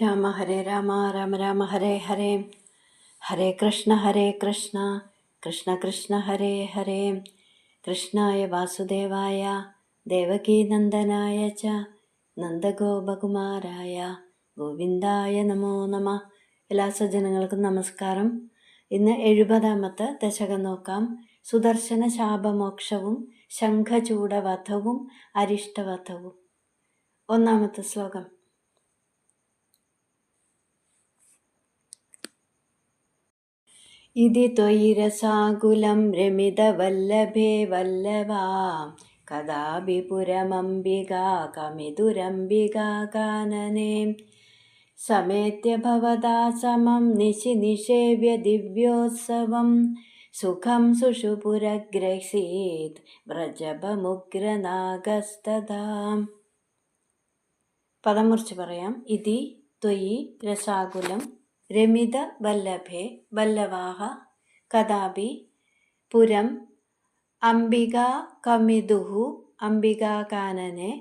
രാമ ഹരേ രാമ രാമ രാമ ഹരേ ഹരേ. ഹരേ കൃഷ്ണ കൃഷ്ണ കൃഷ്ണ ഹരേ ഹരേ. കൃഷ്ണായ വാസുദേവായ ദേവകീനന്ദനായ ച നന്ദഗോപകുമാരായ ഗോവിന്ദായ നമോ നമ. എല്ലാ സജ്ജനങ്ങൾക്കും നമസ്കാരം. ഇന്ന് 70ാമത്തെ ദശകം നോക്കാം. സുദർശന ശാപമോക്ഷവും ശംഖചൂഡവധവും അരിഷ്ടവധവും. 1-ാമത്തെ ശ്ലോകം. ഇതി ത്വയി രസാകുലം രമിതവല്ലഭേ വല്ലഭാ കഥാപി പുരമംബികാ കമിതുരംബികാ കാനനെ സമേത്യ ഭവതാ സമം നിശേവ്യ ദിവ്യോത്സവം സുഖം സുഷുപുരഗ്രഹീത് വ്രജപമുഗ്രനാഗസ്തദാ. പദം മുറിച്ച് പറയാം. ഇതി ത്വയി രസാകുലം രമിത വല്ലഭേ വല്ലവാഹ കഥാപി പുരം അംബികാ കമിദുഹു അംബികാകാനനെ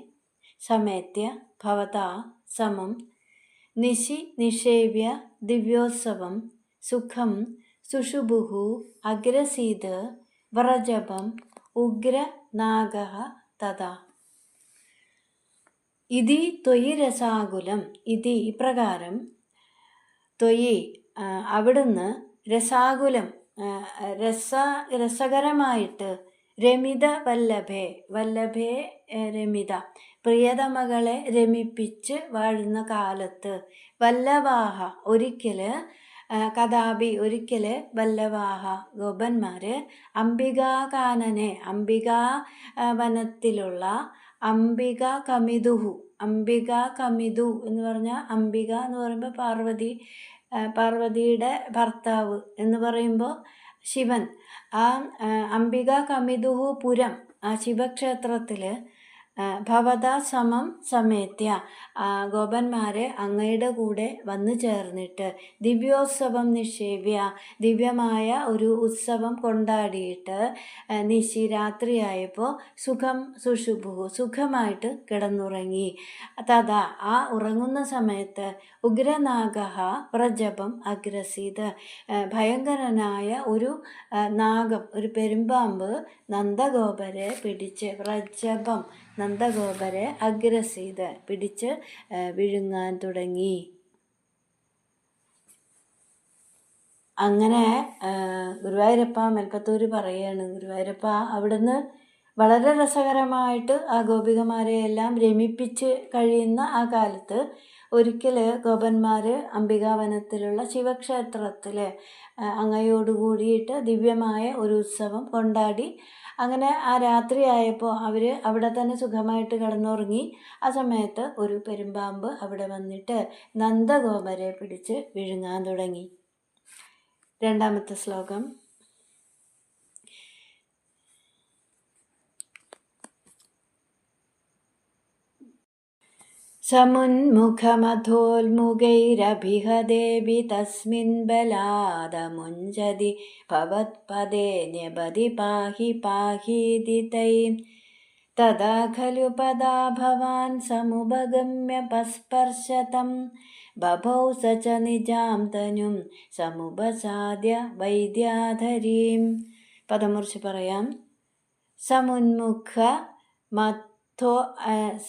സമേത്യ ഭവതാ സമം നിഷേവ്യ ദിവ്യോത്സവം സുഖം സുഷുഭുഹു അഗ്രസീത് വ്രജപം ഉഗ്രനാഗഃ തഥാ. ഇതി ത്വയി രസാകുലം. ഇതി ഇപ്രകാരം ത്വയി അവിടുന്ന് രസാകുലം രസകരമായിട്ട് രമിത വല്ലഭേ വല്ലഭേ രമിത പ്രിയതമകളെ രമിപ്പിച്ച് വാഴുന്ന കാലത്ത് വല്ലവാഹ ഒരിക്കല് വല്ലവാഹ ഗോപന്മാര് അംബികാകാനനെ അംബികാ വനത്തിലുള്ള അംബിക കമിതുഹു അംബിക കമിതു എന്ന് പറഞ്ഞാൽ അംബിക എന്ന് പറയുമ്പോൾ പാർവതിയുടെ ഭർത്താവ് എന്ന് പറയുമ്പോൾ ശിവൻ. ആ അംബിക കമിതുഹു പുരം ആ ശിവക്ഷേത്രത്തിൽ ഭവതാ സമം സമേത്യ ഗോപന്മാരെ അങ്ങയുടെ കൂടെ വന്നു ചേർന്നിട്ട് ദിവ്യോത്സവം നിഷേവ്യ ദിവ്യമായ ഒരു ഉത്സവം കൊണ്ടാടിയിട്ട് രാത്രിയായപ്പോൾ സുഖം സുഷുഭു സുഖമായിട്ട് കിടന്നുറങ്ങി. തഥാ ആ ഉറങ്ങുന്ന സമയത്ത് ഉഗ്രനാഗഃ വ്രജപം അഗ്രസീത് ഭയങ്കരനായ ഒരു നാഗം ഒരു പെരുമ്പാമ്പ് നന്ദഗോപരെ പിടിച്ച് വ്രജപം നന്ദഗോപരെ അഗ്രസീത് പിടിച്ച് വിഴുങ്ങാൻ തുടങ്ങി. അങ്ങനെ ഗുരുവായൂരപ്പ മേൽപ്പത്തൂര് പറയാണ്, ഗുരുവായൂരപ്പ അവിടുന്ന് വളരെ രസകരമായിട്ട് ആ ഗോപികമാരെയെല്ലാം രമിപ്പിച്ച് കഴിയുന്ന ആ കാലത്ത് ഒരിക്കൽ ഗോപന്മാർ അംബികാവനത്തിലുള്ള ശിവക്ഷേത്രത്തിൽ അങ്ങയോടുകൂടിയിട്ട് ദിവ്യമായ ഒരു ഉത്സവം കൊണ്ടാടി. അങ്ങനെ ആ രാത്രിയായപ്പോൾ അവർ അവിടെ തന്നെ സുഖമായിട്ട് കിടന്നുറങ്ങി. ആ സമയത്ത് ഒരു പെരുമ്പാമ്പ് അവിടെ വന്നിട്ട് നന്ദഗോപരെ പിടിച്ച് വിഴുങ്ങാൻ തുടങ്ങി. 2-ാമത്തെ ശ്ലോകം. സമുന്മുഖമധോൽമുഖൈരഭിഹദേവി തസ്മിൻ ബലാദമുഞ്ജതി ഭവത്പദേ ന്യപതി പാഹി പാഹീതി തൈ തദാ ഖലു പദാ ഭവാൻ സമുപഗമ്യ പസ്പർശതം ബഭൗ സ ച നിജാം തനും സമുപസാദ്യ വൈദ്യാധരീം. പദമുറിച്ച് പറയാം.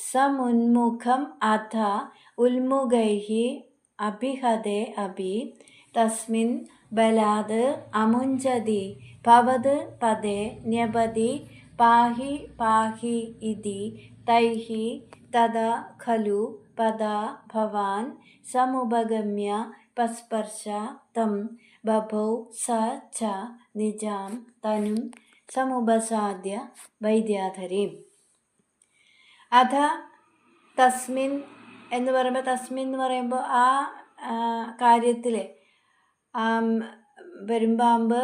സമുന്മുഖം അഥ ഉൽമുഖൈഃ അഭിഹതേ അഭി തസ്മിൻ ബലാത് അമുഞ്ജതി ഭവത് പദേ ന്യപതി പാഹി പാഹി ഇതി തൈഃ തദാ ഖലു പദാ ഭവാൻ സമുപഗമ്യ പസ്പർശ തം ബഭൗ സ ച നിജാം തനും സമുപസാദ്യ വൈദ്യാധരീം. അഥ തസ്മിൻ എന്ന് പറയുമ്പോൾ ആ കാര്യത്തിൽ പെരുമ്പാമ്പ്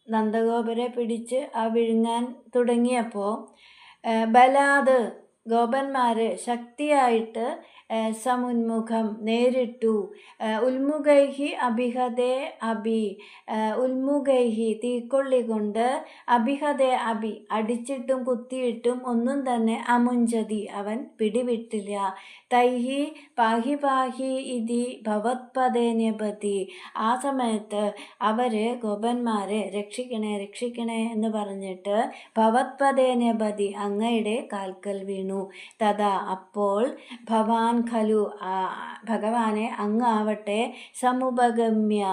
നന്ദഗോപരെ പിടിച്ച് ആ വിഴുങ്ങാൻ തുടങ്ങിയപ്പോൾ ബലാത് ഗോപന്മാർ ശക്തിയായിട്ട് സമുന്മുഖം നേരിട്ടു. ഉൽമുഖൈഹി അഭിഹതേ അഭി, ഉൽമുഖൈഹി തീക്കൊള്ളി കൊണ്ട്, അഭിഹതേ അഭി അടിച്ചിട്ടും കുത്തിയിട്ടും ഒന്നും തന്നെ അമുഞ്ചതി അവൻ പിടിവിട്ടില്ല. തൈഹി പാഹി പാഹി ഇതി ഭവത്പദേ ന്യപതി, ആ സമയത്ത് അവര് ഗോപന്മാരെ രക്ഷിക്കണേ രക്ഷിക്കണേ എന്ന് പറഞ്ഞിട്ട് ഭവത്പദേ ന്യപതി അങ്ങയുടെ കാൽക്കൽ വീണു. തഥാ അപ്പോൾ ഭവാൻ ഖലു ഭഗവാനെ അങ്ങാവട്ടെ സമുപഗമ്യ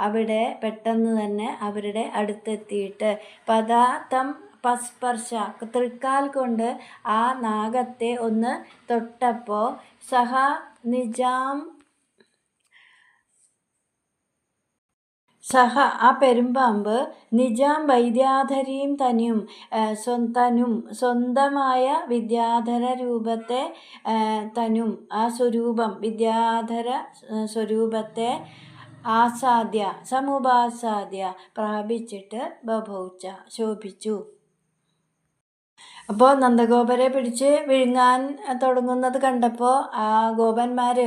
അവിടെ പെട്ടെന്ന് തന്നെ അവരുടെ അടുത്തെത്തിയിട്ട് പദാതം പസ്പർശ തൃക്കാൽ കൊണ്ട് ആ നാഗത്തെ ഒന്ന് തൊട്ടപ്പോൾ സഹ നിജാം സഹ ആ പെരുമ്പാമ്പ് നിജാം വൈദ്യാധരീം തനും സ്വന്തമായ വിദ്യാധര രൂപത്തെ തനും ആ സ്വരൂപം വിദ്യാധര സ്വരൂപത്തെ ആസാദ്യ സമുപാസാദ്യ പ്രാപിച്ചിട്ട് ബഭൗച്ച ശോഭിച്ചു. അപ്പോൾ നന്ദഗോപരെ പിടിച്ച് വിഴുങ്ങാൻ തുടങ്ങുന്നത് കണ്ടപ്പോൾ ആ ഗോപന്മാർ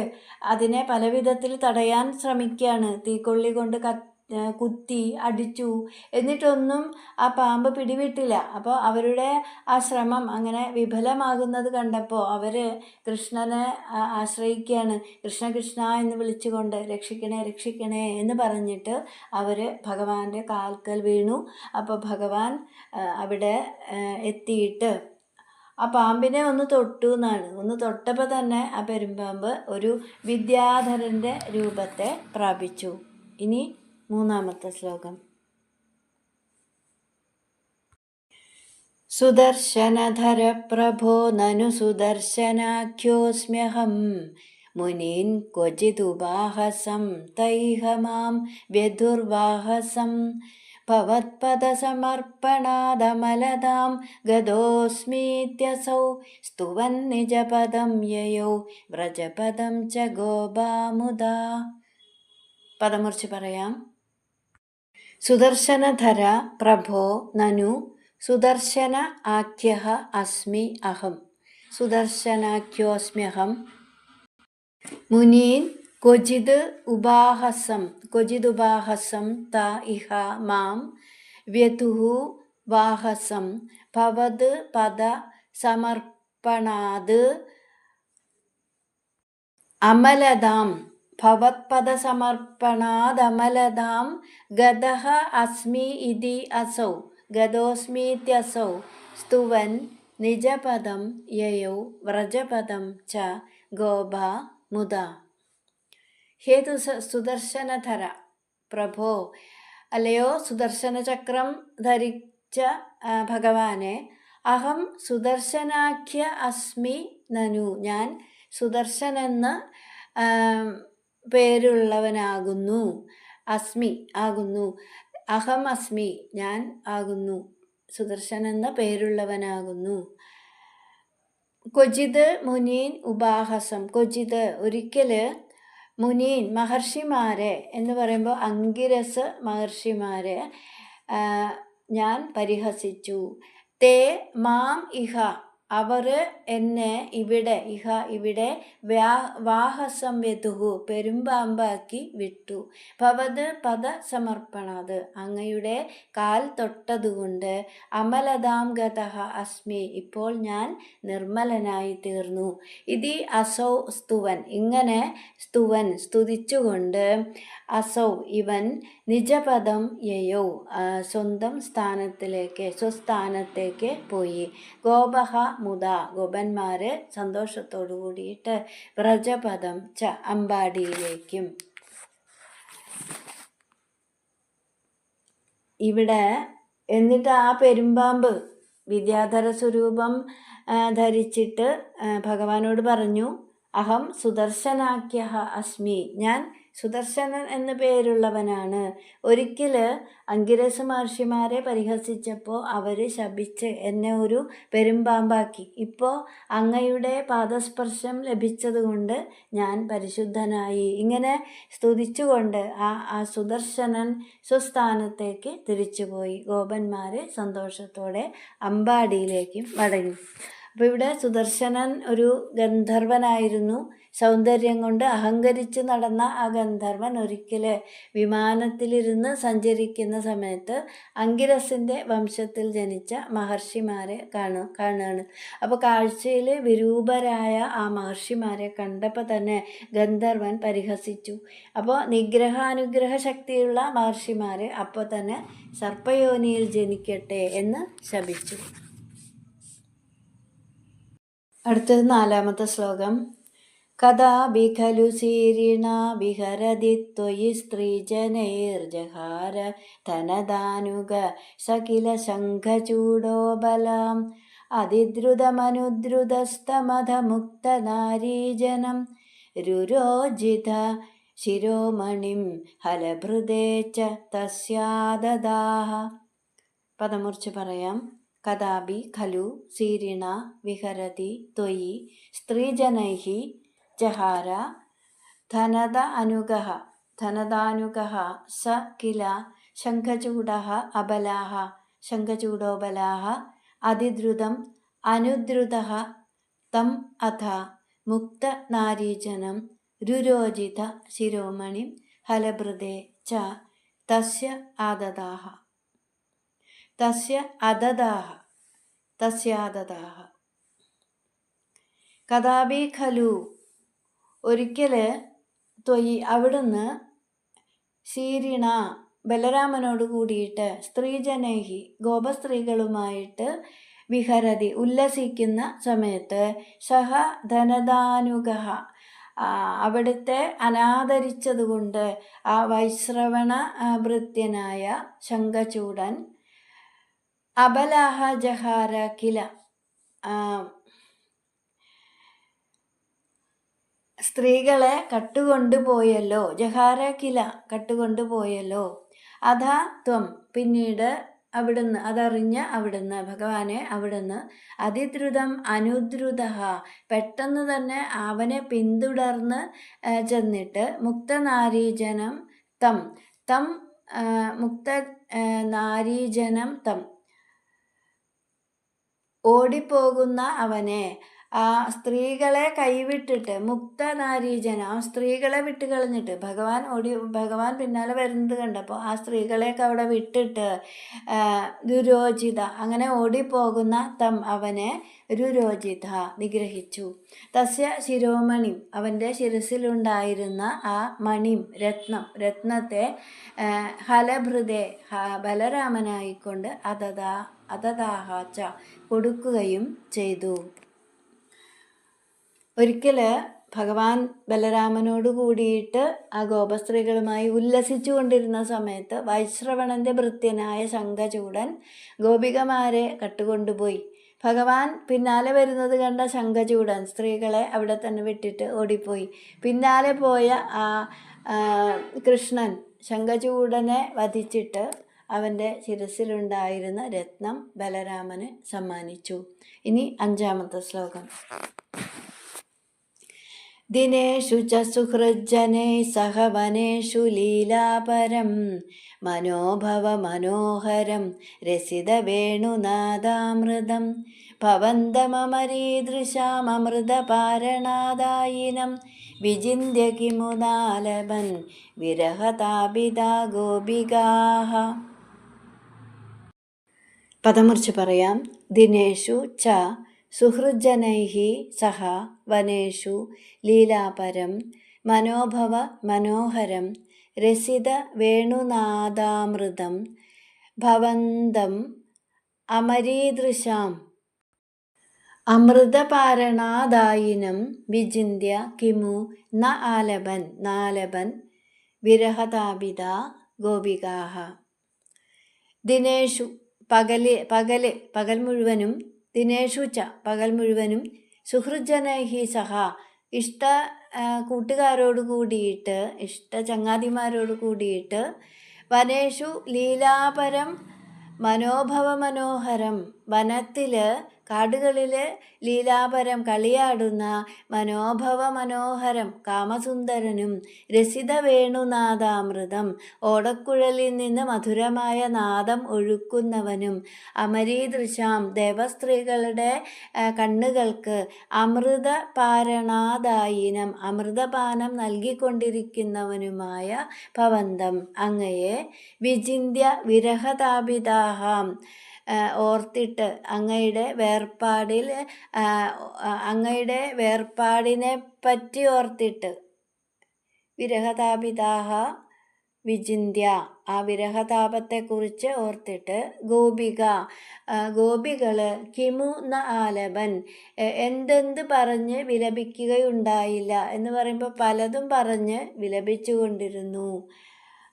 അതിനെ പല വിധത്തിൽ തടയാൻ ശ്രമിക്കുകയാണ്. തീക്കൊള്ളി കൊണ്ട് കുത്തി അടിച്ചു, എന്നിട്ടൊന്നും ആ പാമ്പ് പിടിവിട്ടില്ല. അപ്പോൾ അവരുടെ ആ ശ്രമം അങ്ങനെ വിഫലമാകുന്നത് കണ്ടപ്പോൾ അവർ കൃഷ്ണനെ ആശ്രയിക്കുകയാണ്. കൃഷ്ണ കൃഷ്ണ എന്ന് വിളിച്ചുകൊണ്ട് രക്ഷിക്കണേ രക്ഷിക്കണേ എന്ന് പറഞ്ഞിട്ട് അവർ ഭഗവാന്റെ കാൽക്കൽ വീണു. അപ്പോൾ ഭഗവാൻ അവിടെ എത്തിയിട്ട് ആ പാമ്പിനെ ഒന്ന് തൊട്ടു എന്നാണ്. ഒന്ന് തൊട്ടപ്പോൾ തന്നെ ആ പെരുമ്പാമ്പ് ഒരു വിദ്യാധരൻ്റെ രൂപത്തെ പ്രാപിച്ചു. ഇനി മൂന്നാമത്തെ ശ്ലോകം. സുദർശനധര പ്രഭോ നനു സുദർശനാഖ്യോസ്മ്യഹം മുനീൻ ക്വചിതുപാഹസം തൈഹ മാം വ്യധുർവാഹസം ഭവത്പദസമർപ്പണാദമലതാം ഗതോസ്മീത്യസൗ സ്തുവൻ നിജപദം യയൗ വ്രജപദം ച ഗോപാമുദാ. പദമുറിച്ച് പറയാം. സുദർശനധര പ്രഭോ നനു സുദർശന ആഖ്യഃ അസ്മി അഹം സുദർശനാഖ്യോസ്മ്യഹം മുനീൻ ക്വചിത് ഉപാഹസം ത ഇഹ മാം വ്യതുഃ വാഹസം ഭവത് പദ സമർപ്പണാത് അമലതാം ഭവത്പദസമർപ്പണാദമലതാം ഗതഃ അസ്മി ഇതി അസൗ ഗതോസ്മീത്യസൗ സ്തുവൻ നിജപദം യയൗ വ്രജപദം ച ഗോപാ മുദാ. ഹേ സുദർശനധര പ്രഭോ, അല്ലയോ സുദർശന ചക്രം ധരിച്ച ഭഗവാനെ, അഹം സുദർശനാഖ്യ അസ്മി നനു, ഞാൻ സുദർശനെന്ന് പേരുള്ളവനാകുന്നു. അസ്മി ആകുന്നു, അഹം അസ്മി ഞാൻ ആകുന്നു, സുദർശൻ എന്ന പേരുള്ളവനാകുന്നു. ക്വചിത് മുനീൻ ഉപാഹസം, ക്വചിത് ഒരിക്കൽ, മുനീൻ മഹർഷിമാരെ എന്ന് പറയുമ്പോൾ അങ്കിരസ് മഹർഷിമാരെ ഞാൻ പരിഹസിച്ചു. തേ മാം ഇഹ അവർ എന്നെ ഇവിടെ, ഇഹ ഇവിടെ, വാഹസം വ്യതുഹു പെരുമ്പാമ്പാക്കി വിട്ടു. ഭവത് പദ സമർപ്പണത് അങ്ങയുടെ കാൽ തൊട്ടതുകൊണ്ട്, അമലതാം ഗതഃ അസ്മി ഇപ്പോൾ ഞാൻ നിർമ്മലനായി തീർന്നു. ഇതി അസൗ സ്തുവൻ ഇങ്ങനെ സ്തുവൻ സ്തുതിച്ചുകൊണ്ട്, അസൗ ഇവൻ, നിജപദം യയൗ സ്വന്തം സ്ഥാനത്തിലേക്ക് സ്വസ്ഥാനത്തേക്ക് പോയി. ഗോപഹ മുദ ഗോപന്മാര് സന്തോഷത്തോടു കൂടിയിട്ട് വ്രജപദം ച അമ്പാടിയിലേക്കും. ഇവിടെ എന്നിട്ട് ആ പെരുമ്പാമ്പ് വിദ്യാധര സ്വരൂപം ധരിച്ചിട്ട് ഭഗവാനോട് പറഞ്ഞു, അഹം സുദർശനാഖ്യഃ അസ്മി, ഞാൻ സുദർശനൻ എന്നു പേരുള്ളവനാണ്. ഒരിക്കൽ അങ്കിരസ് മഹർഷിമാരെ പരിഹസിച്ചപ്പോൾ അവർ ശപിച്ച് എന്നെ ഒരു പെരുമ്പാമ്പാക്കി. ഇപ്പോൾ അങ്ങയുടെ പാദസ്പർശം ലഭിച്ചതുകൊണ്ട് ഞാൻ പരിശുദ്ധനായി. ഇങ്ങനെ സ്തുതിച്ചുകൊണ്ട് ആ സുദർശനൻ സ്വസ്ഥാനത്തേക്ക് തിരിച്ചുപോയി. ഗോപന്മാർ സന്തോഷത്തോടെ അമ്പാടിയിലേക്കും മടങ്ങി. അപ്പോൾ ഇവിടെ സുദർശനൻ ഒരു ഗന്ധർവനായിരുന്നു. സൗന്ദര്യം കൊണ്ട് അഹങ്കരിച്ച് നടന്ന ആ ഗന്ധർവൻ ഒരിക്കൽ വിമാനത്തിലിരുന്ന് സഞ്ചരിക്കുന്ന സമയത്ത് അങ്കിരസിൻ്റെ വംശത്തിൽ ജനിച്ച മഹർഷിമാരെ കാണുകയാണ്. അപ്പോൾ കാഴ്ചയിൽ വിരൂപരായ ആ മഹർഷിമാരെ കണ്ടപ്പോൾ തന്നെ ഗന്ധർവൻ പരിഹസിച്ചു. അപ്പോൾ നിഗ്രഹാനുഗ്രഹ ശക്തിയുള്ള മഹർഷിമാർ അപ്പോൾ തന്നെ സർപ്പയോനിയിൽ ജനിക്കട്ടെ എന്ന് ശപിച്ചു. അടുത്തത് 4-ാമത്തെ ശ്ലോകം. കഥാപി ഖലു സീരിണാ വിഹരതി ത്വയി സ്ത്രീജനൈർജഹാര ധനദാനുക സകില ശംഖചൂഡോബലാം അതിദ്രുതമനുദ്രുതസ്തമധമുക്തനാരീജനം രുരോജിത ശിരോമണിം ഹലഭൃദേ ച തസ്യാദദാഹ. പദമുറിച്ച് പറയാം. കഥാപി ഖലു സീരിണ വിഹരതി ത്വയി സ്ത്രീജനൈഃ ജഹാര ധനദാനുഗഃ സ കില ശംഖചൂഡോബലാഃ അതിദ്രുതം അനുദ്രുതഃ തം അഥ മുക്തനാരീജനം രുരോജിത ശിരോമണിം ഹലഭൃദേ ച തസ്യ അദദാഹ. കഥാപി ഖലു ഒരിക്കൽ ത്വയി അവിടുന്ന് ശീരിണ ബലരാമനോട് കൂടിയിട്ട് സ്ത്രീജനൈഹി ഗോപസ്ത്രീകളുമായിട്ട് വിഹരതി ഉല്ലസിക്കുന്ന സമയത്ത് സഹ ധനദാനുഗഃ അവിടുത്തെ അനാദരിച്ചതുകൊണ്ട് ആ വൈശ്രവണ ഭൃത്യനായ ശംഖചൂഡൻ അബലാഹ ജഹാര കില സ്ത്രീകളെ കട്ടുകൊണ്ടുപോയല്ലോ. ജഹാര കില കട്ടുകൊണ്ടുപോയല്ലോ. അഥാ ത്വം പിന്നീട് അവിടുന്ന് അതറിഞ്ഞ അവിടുന്ന് ഭഗവാനെ അവിടുന്ന് അതിദ്രുതം അനുദ്രുത പെട്ടെന്ന് തന്നെ അവനെ പിന്തുടർന്ന് ചെന്നിട്ട് മുക്തനാരീജനം തം മുക്തനാരീജനം ഓടിപ്പോകുന്ന അവനെ ആ സ്ത്രീകളെ കൈവിട്ടിട്ട് മുക്തനാരീജന ആ സ്ത്രീകളെ വിട്ട് കളഞ്ഞിട്ട് ഭഗവാൻ പിന്നാലെ വരുന്നത് കണ്ടപ്പോൾ ആ സ്ത്രീകളെയൊക്കെ അവിടെ വിട്ടിട്ട് രുരോജിത അങ്ങനെ ഓടിപ്പോകുന്ന അവനെ രുരോജിത നിഗ്രഹിച്ചു. തസ്യ ശിരോമണി അവൻ്റെ ശിരസിലുണ്ടായിരുന്ന ആ മണിം രത്നത്തെ ഹലഭൃദേ ബലരാമനായിക്കൊണ്ട് അതദാഹാച്ച കൊടുക്കുകയും ചെയ്തു. ഒരിക്കൽ ഭഗവാൻ ബലരാമനോട് കൂടിയിട്ട് ആ ഗോപസ്ത്രീകളുമായി ഉല്ലസിച്ചു കൊണ്ടിരുന്ന സമയത്ത് വൈശ്രവണൻ്റെ ഭൃത്യനായ ശംഖചൂഡൻ ഗോപികമാരെ കട്ടുകൊണ്ടുപോയി. ഭഗവാൻ പിന്നാലെ വരുന്നത് കണ്ട ശംഖചൂഡൻ സ്ത്രീകളെ അവിടെ തന്നെ വിട്ടിട്ട് ഓടിപ്പോയി. പിന്നാലെ പോയ ആ കൃഷ്ണൻ ശംഖചൂഡനെ വധിച്ചിട്ട് അവൻ്റെ ശിരസിലുണ്ടായിരുന്ന രത്നം ബലരാമന് സമ്മാനിച്ചു. ഇനി 5-ാമത്തെ ശ്ലോകം. ദിനേഷു ച സുഹൃജ്ജനൈ സഹ വനേഷു ലീലാപരം മനോഭവ മനോഹരം രസിത വേണുനാദാമൃതം ഭവന്തമരീദൃശാമൃതപാരണാദായിനം വിചിന്യ കിമുനാലഭൻ വിരഹതാപിതാ ഗോപികാഃ. പദമുറിച്ച് പറയാം. ദിനേഷു ച സുഹൃജ്ജനൈഃ സഹ വനേഷു ലീലാപരം മനോഭവ മനോഹരം രസിത വേണുനാദാമൃതം ഭവന്തം അമരീദൃശാം അമൃതപാരണാദായിനം വിചിന്യ കിമു നാലഭൻ വിരഹതാപിതാ ഗോപികാഃ. ദിനേഷു പകൽ മുഴുവനും ദിനേഷു ച പകൽ മുഴുവനും സുഹൃജ്ജനൈഹി സഹ ഇഷ്ട കൂട്ടുകാരോട് കൂടിയിട്ട് ഇഷ്ട ചങ്ങാതിമാരോട് കൂടിയിട്ട് വനേഷു ലീലാപരം മനോഭവ മനോഹരം വനത്തിൽ കാടുകളിലെ ലീലാപരം കളിയാടുന്ന മനോഭവ മനോഹരം കാമസുന്ദരനും രസിത വേണുനാദാമൃതം ഓടക്കുഴലിൽ നിന്ന് മധുരമായ നാദം ഒഴുക്കുന്നവനും അമരീദൃശാം ദേവസ്ത്രീകളുടെ കണ്ണുകൾക്ക് അമൃതപാരണാദായിനം അമൃതപാനം നൽകിക്കൊണ്ടിരിക്കുന്നവനുമായ ഭവന്തം അങ്ങയെ വിചിന്യ വിരഹതാപിതാഹാം ഓർത്തിട്ട് അങ്ങയുടെ വേർപാടിനെ പറ്റി ഓർത്തിട്ട് വിരഹതാപിതാഹ വിചിന്യ ആ വിരഹതാപത്തെക്കുറിച്ച് ഓർത്തിട്ട് ഗോപികള് കിമു ന ആലപൻ എന്തെന്ത് പറഞ്ഞ് വിലപിക്കുകയുണ്ടായില്ല എന്ന് പറയുമ്പോൾ പലതും പറഞ്ഞ് വിലപിച്ചു കൊണ്ടിരുന്നു.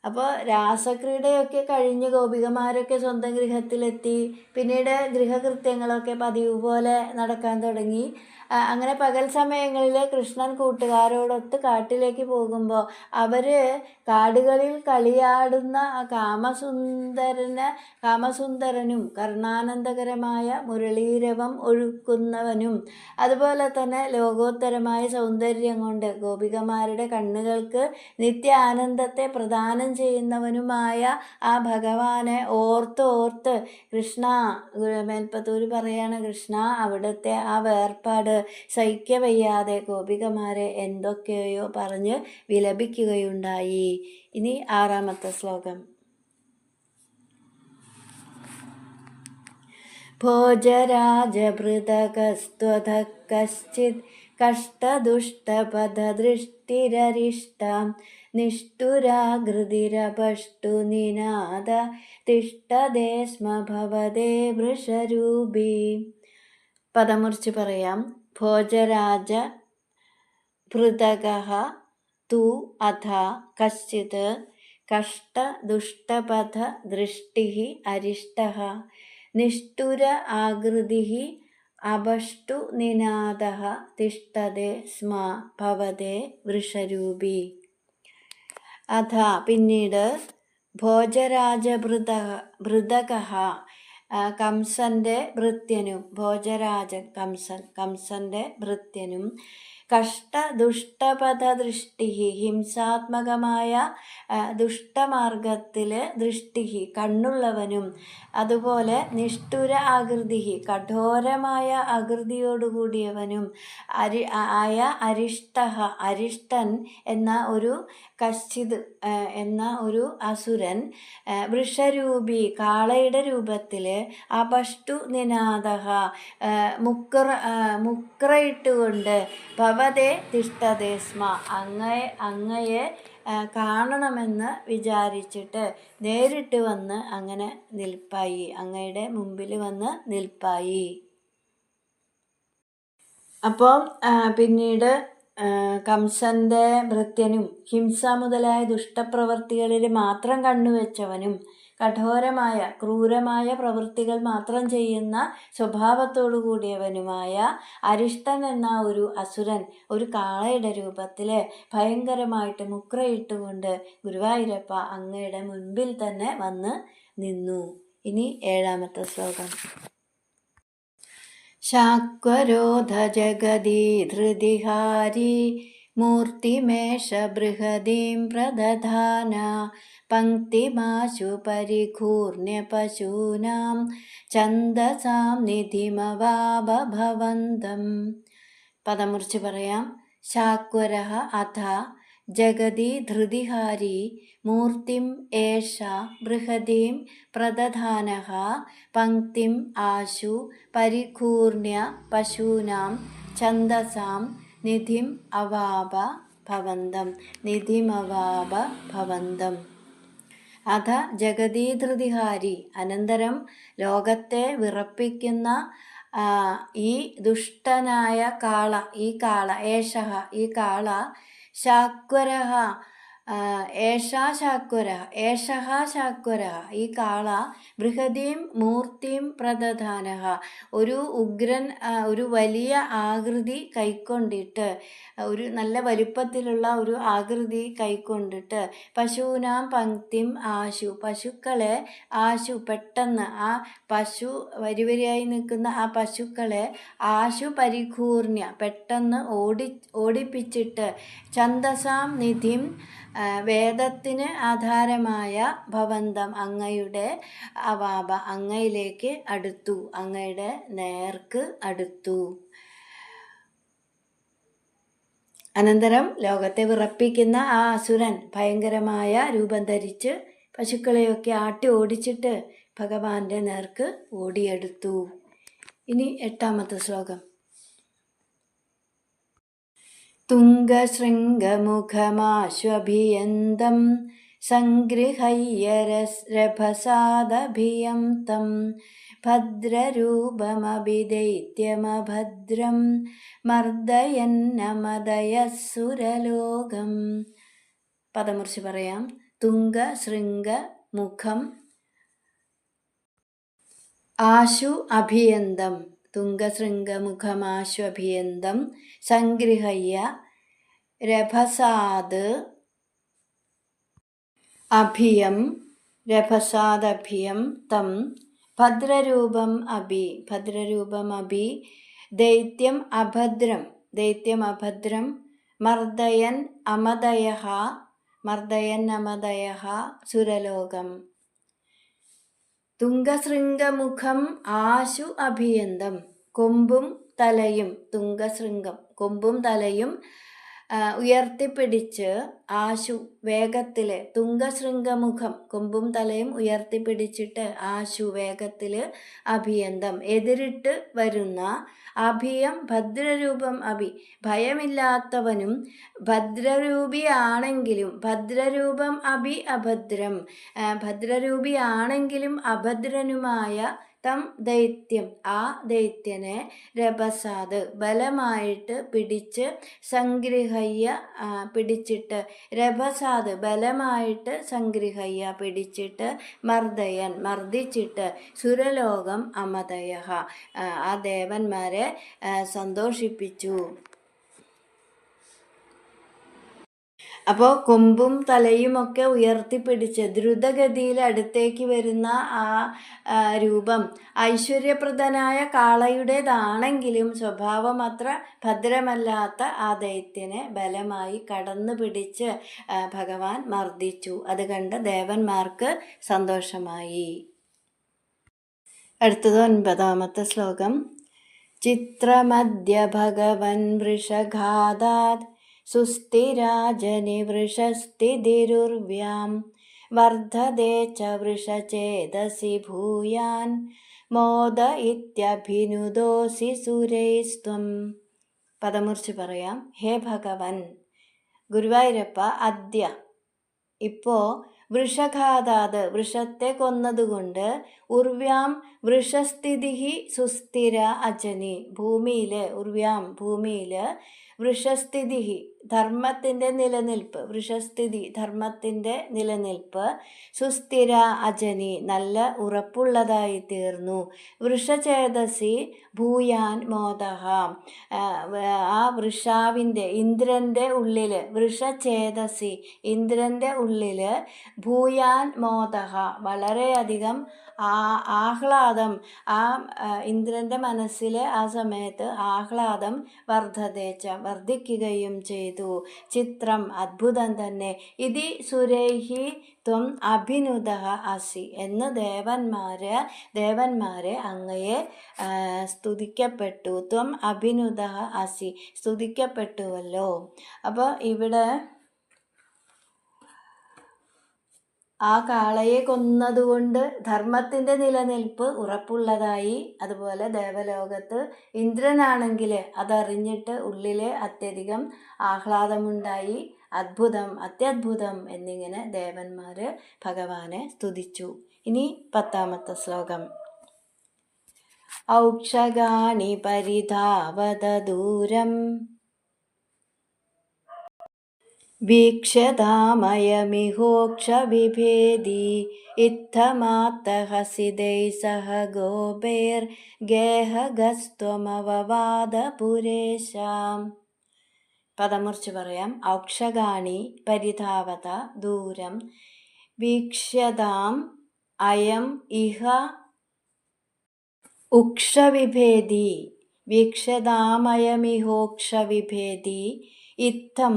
അപ്പോൾ രാസക്രീഡയൊക്കെ കഴിഞ്ഞ് ഗോപികമാരൊക്കെ സ്വന്തം ഗൃഹത്തിലെത്തി. പിന്നീട് ഗൃഹകൃത്യങ്ങളൊക്കെ പതിവ് പോലെ നടക്കാൻ തുടങ്ങി. അങ്ങനെ പകൽ സമയങ്ങളിൽ കൃഷ്ണൻ കൂട്ടുകാരോടൊത്ത് കാട്ടിലേക്ക് പോകുമ്പോൾ അവർ കാടുകളിൽ കളിയാടുന്ന കാമസുന്ദരനും കർണാനന്ദകരമായ മുരളീരവം ഒഴുക്കുന്നവനും അതുപോലെ തന്നെ ലോകോത്തരമായ സൗന്ദര്യം കൊണ്ട് ഗോപികമാരുടെ കണ്ണുകൾക്ക് നിത്യ ആനന്ദത്തെ പ്രദാനം ചെയ്യുന്നവനുമായ ആ ഭഗവാനെ ഓർത്ത് കൃഷ്ണ, മേൽപ്പത്തൂര് പറയാണ്, കൃഷ്ണ അവിടുത്തെ ആ വേർപാട് സഹിക്കവയ്യാതെ ഗോപികമാരെ എന്തൊക്കെയോ പറഞ്ഞ് വിലപിക്കുകയുണ്ടായി. ഇനി 6ാമത്തെ ശ്ലോകം. ഭോജരാജഭൃതകസ്ത്വധ കശ്ചിത് കഷ്ടദുഷ്ടപദദൃഷ്ടിരരിഷ്ടാം നിഷ്ഠുരാകൃതിരപഷ്ടു നിനാദ തിഷ്ഠതേ സ്മ ഭവതേ വൃഷരൂപി. പദമുറിച്ച് പറയാം. ഭോജരാജ ഭൃതകഃ തു അഥ കശ്ചിത് കഷ്ടദുഷ്ടപഥ ദൃഷ്ടിഃ അരിഷ്ടഃ നിഷ്ഠുര ആകൃതിഃ അപഷ്ടു നിനാദഃ തിഷ്ഠതേ സ്മ ഭവതേ വൃഷരൂപി. അഥ പിന്നീട് ഭോജരാജഭൃതകഃ കംസന്റെ ഭൃത്യനും, ഭോജരാജൻ കംസന്റെ ഭൃത്യനും, കഷ്ടദുഷ്ടപഥദൃഷ്ടി ഹിംസാത്മകമായ ദുഷ്ടമാർഗത്തിൽ ദൃഷ്ടി കണ്ണുള്ളവനും, അതുപോലെ നിഷ്ഠുര ആകൃതി കഠോരമായ ആകൃതിയോടുകൂടിയവനും ആയ അരിഷ്ടൻ എന്ന ഒരു കശ്ചിത് എന്ന ഒരു അസുരൻ വൃഷരൂപി കാളയുടെ രൂപത്തിൽ അപഷ്ടു നിനാദ മുക്രയിട്ടുകൊണ്ട് ഭവതേ തിഷ്ഠതേ സ്മ അങ്ങയെ കാണണമെന്ന് വിചാരിച്ചിട്ട് നേരിട്ട് വന്ന് അങ്ങനെ നിൽപ്പായി, അങ്ങയുടെ മുമ്പിൽ വന്ന് നിൽപ്പായി. അപ്പം പിന്നീട് കംസന്റെ ഭൃത്യനും ഹിംസ മുതലായ ദുഷ്ടപ്രവൃത്തികളിൽ മാത്രം കണ്ണുവെച്ചവനും കഠോരമായ ക്രൂരമായ പ്രവൃത്തികൾ മാത്രം ചെയ്യുന്ന സ്വഭാവത്തോടു കൂടിയവനുമായ അരിഷ്ടൻ എന്ന ഒരു അസുരൻ ഒരു കാളയുടെ രൂപത്തിൽ ഭയങ്കരമായിട്ട് മുക്രയിട്ടുകൊണ്ട് ഗുരുവായൂരപ്പ അങ്ങയുടെ മുൻപിൽ തന്നെ വന്ന് നിന്നു. ഇനി 7ാമത്തെ ശ്ലോകം. ശാക്വരോധ ജഗതി ധൃതിഹാരി മൂർത്തിമേഷ ബൃഹദീം പ്രദധാന പങ്ക്തിമാശു പരിഘൂർണ്യ പശൂനാം ഛന്ദസാം നിധിമവാപ ഭവന്തം. പദമുറിച്ച് പറയാം. ശാക്വരഃ അഥ ജഗതി ധൃതിഹാരി മൂർത്തിം ഏഷ ബൃഹദീം പ്രദധാനഃ പങ്ക്തിം ആശു പരിഘൂർണ്യ പശൂനാം ഛന്ദസാം നിധിമവാപ ഭവന്തം. അഥ ജഗതീധൃതിഹാരി അനന്തരം ലോകത്തെ വിറപ്പിക്കുന്ന ഈ ദുഷ്ടനായ കാള, ഈ കാള ശാക്വരഃ ഏഷാ ശാക്വര ഏഷഃ ശാക്വര ഈ കാള ബൃഹതീം മൂർത്തിം പ്രദധാനഃ ഒരു ഉഗ്രൻ ഒരു വലിയ ആകൃതി കൈക്കൊണ്ടിട്ട് ഒരു നല്ല വലുപ്പത്തിലുള്ള ഒരു ആകൃതി കൈക്കൊണ്ടിട്ട് പശൂനാം പങ്ക്തിം ആശു പശുക്കളെ ആശു പെട്ടെന്ന് ആ പശു വരിവരിയായി നിൽക്കുന്ന ആ പശുക്കളെ ആശു പരിഘൂർണ്യ പെട്ടെന്ന് ഓടിപ്പിച്ചിട്ട് ഛന്ദസാം നിധിം വേദത്തിന് ആധാരമായ ഭവന്തം അങ്ങയുടെ അവാപ അങ്ങയിലേക്ക് അടുത്തു അങ്ങയുടെ നേർക്ക് അടുത്തു. അനന്തരം ലോകത്തെ വിറപ്പിക്കുന്ന ആ അസുരൻ ഭയങ്കരമായ രൂപം ധരിച്ച് പശുക്കളെയൊക്കെ ആട്ടി ഓടിച്ചിട്ട് ഭഗവാന്റെ നേർക്ക് ഓടിയെടുത്തു. ഇനി 8ാമത്തെ ശ്ലോകം. തുംഗശൃംഗമുഖമാശ്വഭിയന്തം സംഗൃഹയ്യ രഭസാദഭിയം തം ഭദ്രരൂപമഭിദൈത്യമഭദ്രം മർദ്ദയന്നമദയസുരലോകം. പദമുറിച്ച് പറയാം. തുംഗശൃംഗമുഖം ആശു അഭിയന്തം തുംഗശൃംഗമുഖമാശ്വഭിയന്തം സംഗൃഹയ്യ രഭസാദ് അഭിയം രഭസാദഭിയം തം ഭദ്രരൂപം അഭി ദൈത്യം അഭദ്രം മർദ്ദയൻ അമദയഃ സുരലോകം. തുംഗശൃംഗമുഖം ആശു അഭിയന്തം കൊമ്പും തലയും തുംഗശൃംഗം കൊമ്പും തലയും ഉയർത്തിപ്പിടിച്ച് ആശു വേഗത്തിൽ തുംഗശൃംഗമുഖം കൊമ്പും തലയും ഉയർത്തിപ്പിടിച്ചിട്ട് ആശു വേഗത്തിൽ അഭിയന്തം എതിരിട്ട് വരുന്ന അഭിയം ഭദ്രരൂപം ഭയമില്ലാത്തവനും ഭദ്രരൂപിയാണെങ്കിലും ഭദ്രരൂപം അഭദ്രം ഭദ്രരൂപിയാണെങ്കിലും അഭദ്രനുമായ തം ദൈത്യം ആ ദൈത്യനെ രഭസാദ് ബലമായിട്ട് പിടിച്ച് സംഗൃഹയ്യ പിടിച്ചിട്ട് രഭസാദ് ബലമായിട്ട് സംഗൃഹയ്യ പിടിച്ചിട്ട് മർദ്ദയൻ മർദ്ദിച്ചിട്ട് സുരലോകം അമദയഃ ആ ദേവന്മാരെ സന്തോഷിപ്പിച്ചു. അപ്പോൾ കൊമ്പും തലയുമൊക്കെ ഉയർത്തിപ്പിടിച്ച് ദ്രുതഗതിയിൽ അടുത്തേക്ക് വരുന്ന ആ രൂപം ഐശ്വര്യപ്രദനായ കാളയുടേതാണെങ്കിലും സ്വഭാവം അത്ര ഭദ്രമല്ലാത്ത ആ ദൈത്യനെ ബലമായി കടന്നു പിടിച്ച് ഭഗവാൻ മർദ്ദിച്ചു. അത് കണ്ട് ദേവന്മാർക്ക് സന്തോഷമായി. അടുത്തത് 9ാമത്തെ ശ്ലോകം. ചിത്രമദ്യ ഭഗവൻ വൃഷഘാതാത് സുസ്ഥിരാജനി വൃഷസ്ഥിതിരുർവ്യാം വർദ്ധതേ ച വൃഷചേതസി ഭൂയാൻ മോദ ഇത്യഭിനുദോസി സുരൈസ്ത്വം. പദമുറിച്ച് പറയാം. ഹേ ഭഗവൻ ഗുരുവായൂരപ്പ, അദ്യ ഇപ്പോൾ വൃഷഘാതാത് വൃഷത്തെ കൊന്നതുകൊണ്ട് ഉർവ്യാം വൃഷസ്ഥിതി സുസ്ഥിര അജനി ഭൂമിയിൽ ഉർവ്യാം ഭൂമിയിൽ വൃഷസ്ഥിതി ധർമ്മത്തിൻ്റെ നിലനിൽപ്പ് വൃഷസ്ഥിതി ധർമ്മത്തിൻ്റെ നിലനിൽപ്പ് സുസ്ഥിര അജനി നല്ല ഉറപ്പുള്ളതായി തീർന്നു. വൃഷചേതസി ഭൂയാൻ മോദഃ ആ വൃഷാവിൻ്റെ ഇന്ദ്രൻ്റെ ഉള്ളിൽ വൃഷചേതസി ഇന്ദ്രൻ്റെ ഉള്ളിൽ ഭൂയാൻ മോദഃ വളരെയധികം ആഹ്ലാദം ആ ഇന്ദ്രൻ്റെ മനസ്സിൽ ആ സമയത്ത് ആഹ്ലാദം വർദ്ധതേച്ച വർദ്ധിക്കുകയും ചെയ്തു. ചിത്രം അദ്ഭുതം തന്നെ. ഇതി സുരൈഹി ത്വം അഭിനുദഃ അസി എന്ന് ദേവന്മാരെ അങ്ങയെ സ്തുതിക്കപ്പെട്ടു. ത്വം അഭിനുദഃ അസി സ്തുതിക്കപ്പെട്ടുവല്ലോ. അപ്പോൾ ഇവിടെ ആ കാളയെ കൊന്നതുകൊണ്ട് ധർമ്മത്തിൻ്റെ നിലനിൽപ്പ് ഉറപ്പുള്ളതായി. അതുപോലെ ദേവലോകത്ത് ഇന്ദ്രനാണെങ്കിൽ അതറിഞ്ഞിട്ട് ഉള്ളിൽ അത്യധികം ആഹ്ലാദമുണ്ടായി. അത്ഭുതം അത്യത്ഭുതം എന്നിങ്ങനെ ദേവന്മാർ ഭഗവാനെ സ്തുതിച്ചു. ഇനി 10ാമത്തെ ശ്ലോകം. ഔക്ഷഗാനി പരിധാവത ദൂരം വീക്ഷതാമയമിഹോക്ഷവിഭേദി ഇത്തമാത്തഹസിതൈ സഹ ഗോപൈർഗേഹഗസ്ത്വമവവാദപുരേശാം. പദമുറിച്ച് പറയാം. ഔക്ഷഗാണി പരിധാവത ദൂരം വീക്ഷ്യതാം അയം ഇഹ ഉക്ഷവിഭേദി വീക്ഷതാമയമിഹോക്ഷവിഭേദി ഇത്തം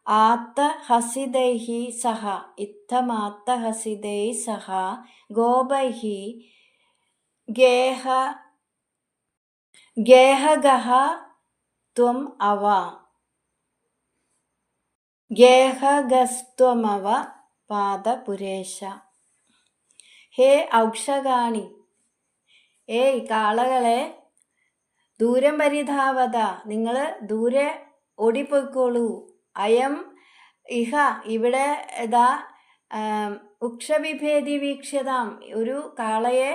ആത്തഹസിതൈഃ സഹ ഇത്തമാത്തഹസിതൈഃ സഹ ഗോപൈഃ ഗേഹഗഃ ത്വം അവ ഗേഹഗസ്ത്വമവ പാദപുരേശ. ഹേ ഔക്ഷഗാണി, ഏയ് കാളകളെ, ദൂരം പരിധാവത, നിങ്ങൾ ദൂരെ ഓടിപ്പോയിക്കോളൂ. അയം ഇഹ, ഇവിടെ ഇതാ ഉക്ഷവിഭേദി വീക്ഷ്യതാം, ഒരു കാളയെ,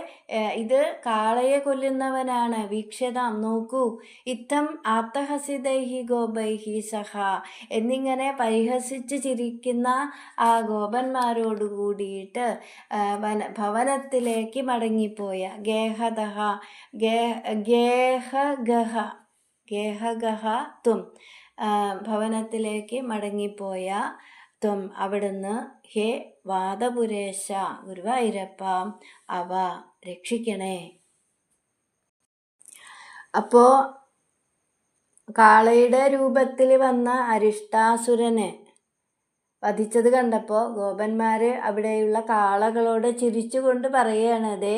ഇത് കാളയെ കൊല്ലുന്നവനാണ്. വീക്ഷ്യതാം, നോക്കൂ. ഇത്തം ആത്തഹസിതൈഹി ഗോപൈഹി സഹ, എന്നിങ്ങനെ പരിഹസിച്ച് ചിരിക്കുന്ന ആ ഗോപന്മാരോട് കൂടിയിട്ട് ഭവനത്തിലേക്ക് മടങ്ങിപ്പോയ ഗേഹഗഹ ത്വം, ഭവനത്തിലേക്ക് മടങ്ങിപ്പോയ ത്വം, അവിടുന്ന്, ഹേ വാദപുരേശ, ഗുരുവായൂരപ്പ, അവ രക്ഷിക്കണേ. അപ്പോൾ കാളയുടെ രൂപത്തിൽ വന്ന അരിഷ്ടാസുരനെ വധിച്ചത് കണ്ടപ്പോൾ ഗോപന്മാർ അവിടെയുള്ള കാളകളോട് ചിരിച്ചുകൊണ്ട് പറയുകയാണ്, ദേ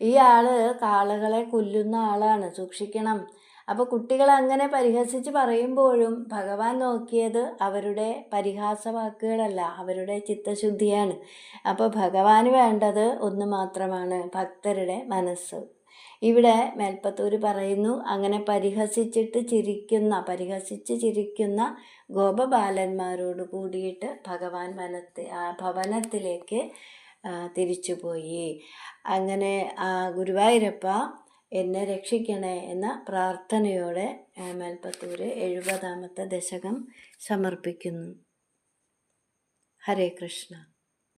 ഇയാള് കാളകളെ കൊല്ലുന്ന ആളാണ്, സൂക്ഷിക്കണം. അപ്പോൾ കുട്ടികൾ അങ്ങനെ പരിഹസിച്ച് പറയുമ്പോഴും ഭഗവാൻ നോക്കിയത് അവരുടെ പരിഹാസ വാക്കുകളല്ല, അവരുടെ ചിത്തശുദ്ധിയാണ്. അപ്പോൾ ഭഗവാന് വേണ്ടത് ഒന്ന് മാത്രമാണ്, ഭക്തരുടെ മനസ്സ്. ഇവിടെ മേൽപ്പത്തൂർ പറയുന്നു, അങ്ങനെ പരിഹസിച്ച് ചിരിക്കുന്ന ഗോപബാലന്മാരോട് കൂടിയിട്ട് ഭഗവാൻ ഭവനത്തിലേക്ക് തിരിച്ചുപോയി. അങ്ങനെ ഗുരുവായൂരപ്പ എന്നെ രക്ഷിക്കണേ എന്ന പ്രാർത്ഥനയോടെ മേൽപ്പത്തൂർ 70ാമത്തെ ദശകം സമർപ്പിക്കുന്നു. ഹരേ കൃഷ്ണ.